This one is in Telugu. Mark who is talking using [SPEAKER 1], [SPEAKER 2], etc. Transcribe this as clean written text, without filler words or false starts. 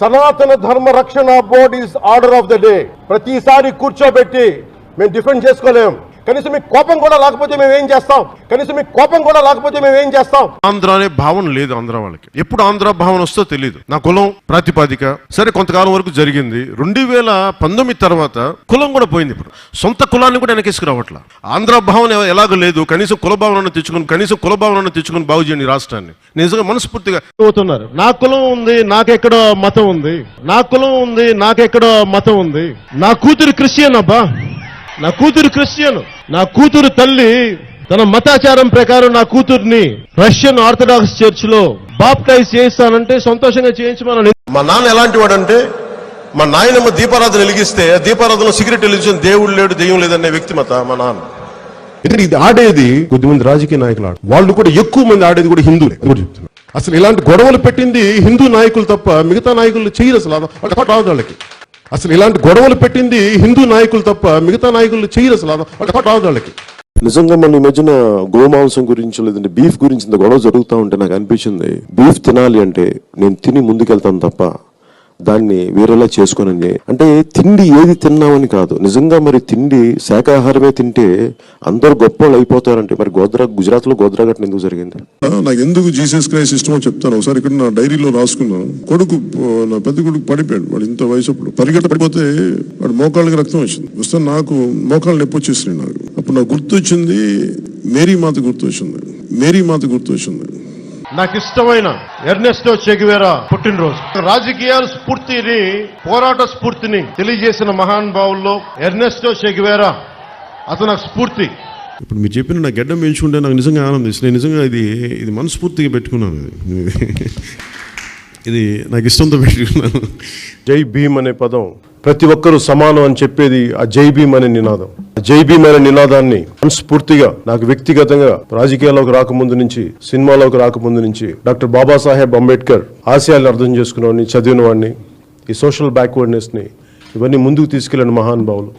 [SPEAKER 1] సనాతన ధర్మ రక్షణ board is order of the day. ప్రతిసారి కూర్చోబెట్టి మేము డిఫెండ్ చేసుకోలేం. కనీసం మీకు కోపం కూడా లేకపోతే మేము ఏం చేస్తాం?
[SPEAKER 2] ఆంధ్ర అనే భావన లేదు ఆంధ్ర వాళ్ళకి. ఎప్పుడు ఆంధ్ర భావన వస్తో తెలియదు. నా కులం ప్రాతిపాదిక సరే కొంతకాలం వరకు జరిగింది. 2019 తర్వాత కులం కూడా పోయింది. ఇప్పుడు సొంత కులాన్ని కూడా వెనకేసుకురావట్లా. ఆంధ్ర భావన ఎలాగో లేదు. కనీసం కుల భావనను తెచ్చుకుని బాగు చేయండి రాష్ట్రాన్ని. నిజంగా మనస్ఫూర్తిగా
[SPEAKER 3] అవుతున్నారు. నా కులం ఉంది, నాకెక్కడో మతం ఉంది. నా కూతురు క్రిస్టియన్ అబ్బా, నా కూతురు తల్లి తన మతాచారం ప్రకారం నా కూతుర్ని రష్యన్ ఆర్థడాక్స్ చర్చ్ లో బాప్టైజ్ చేయిస్తానంటే సంతోషంగా చేయించమని.
[SPEAKER 2] మా నాన్న ఎలాంటి వాడంటే, మా నాయనమ్మ దీపారాధన వెలిగిస్తే దీపారాధనలో సిగరెట్ వెలిగించిన దేవుడు లేడు దెయ్యం లేదనే వ్యక్తిమత మా నాన్న.
[SPEAKER 3] ఇది ఆడేది కొద్దిమంది రాజకీయ నాయకులు వాళ్ళు కూడా ఎక్కువ మంది ఆడేది కూడా హిందువులే కూడా చెప్తున్నారు. అసలు ఇలాంటి గొడవలు పెట్టింది హిందూ నాయకులు తప్ప మిగతా నాయకులు చేయరు. అసలు రాదు వాళ్ళకి.
[SPEAKER 4] నిజంగా మన ఈ మధ్యన గోమాంసం గురించి లేదంటే బీఫ్ గురించి ఇంత గొడవ జరుగుతూ ఉంటే నాకు అనిపించింది, బీఫ్ తినాలి అంటే నేను తిని ముందుకెళ్తాను తప్ప దాన్ని వేరేలా చేసుకోనని. అంటే తిండి ఏది తిన్నామని కాదు, నిజంగా మరి తిండి శాకాహారమే తింటే అందరూ గొప్ప వాళ్ళు అయిపోతారంటే మరి గుజరాత్ లో గోద్రా ఘటన ఎందుకు జరిగింది?
[SPEAKER 5] నాకు ఎందుకు జీసస్ క్రైస్ట్ ఇష్టమో చెప్తాను. ఒకసారి ఇక్కడ నా డైరీలో రాసుకున్నాను. నా పెద్ద కొడుకు పడిపోయాడు. వాడు ఇంత వయసు అప్పుడు పడిపోతే వాడు మోకాళ్ళకి రక్తం వచ్చింది. వస్తే నాకు మోకాళ్ళు నొప్పి వచ్చేసినాయి. నాకు అప్పుడు నాకు గుర్తొచ్చింది మేరీ మాత గుర్తొచ్చింది.
[SPEAKER 3] నాకు ఇష్టమైన ఎర్నెస్టో చే గెవేరా పుట్టినరోజు. రాజకీయాల స్ఫూర్తిని, పోరాట స్ఫూర్తిని తెలియజేసిన మహానుభావుల్లో ఎర్నెస్టో చే గెవేరా అతను నాకు స్ఫూర్తి.
[SPEAKER 2] ఇప్పుడు మీరు చెప్పిన నా గడ్డం పెంచుకుంటే నాకు నిజంగా ఆనందిస్తుంది. నేను నిజంగా ఇది మనస్ఫూర్తిగా పెట్టుకున్నాను. ఇది నాకు ఇష్టంతో పెట్టుకున్నాను.
[SPEAKER 1] జై భీమ్ అనే పదం ప్రతి ఒక్కరూ సమానం అని చెప్పేది ఆ జై భీమ్ అనే నినాదం. జై భీమ్ అనే నినాదాన్ని మనస్ఫూర్తిగా నాకు వ్యక్తిగతంగా రాజకీయాల్లోకి రాకముందు నుంచి, సినిమాలోకి రాకముందు నుంచి డాక్టర్ బాబాసాహెబ్ అంబేద్కర్ ఆశయాలను అర్థం చేసుకున్న వాడిని, చదివిన వాడిని, ఈ సోషల్ బ్యాక్వర్డ్నెస్ ని ఇవన్నీ ముందుకు తీసుకెళ్లిన మహానుభావులు.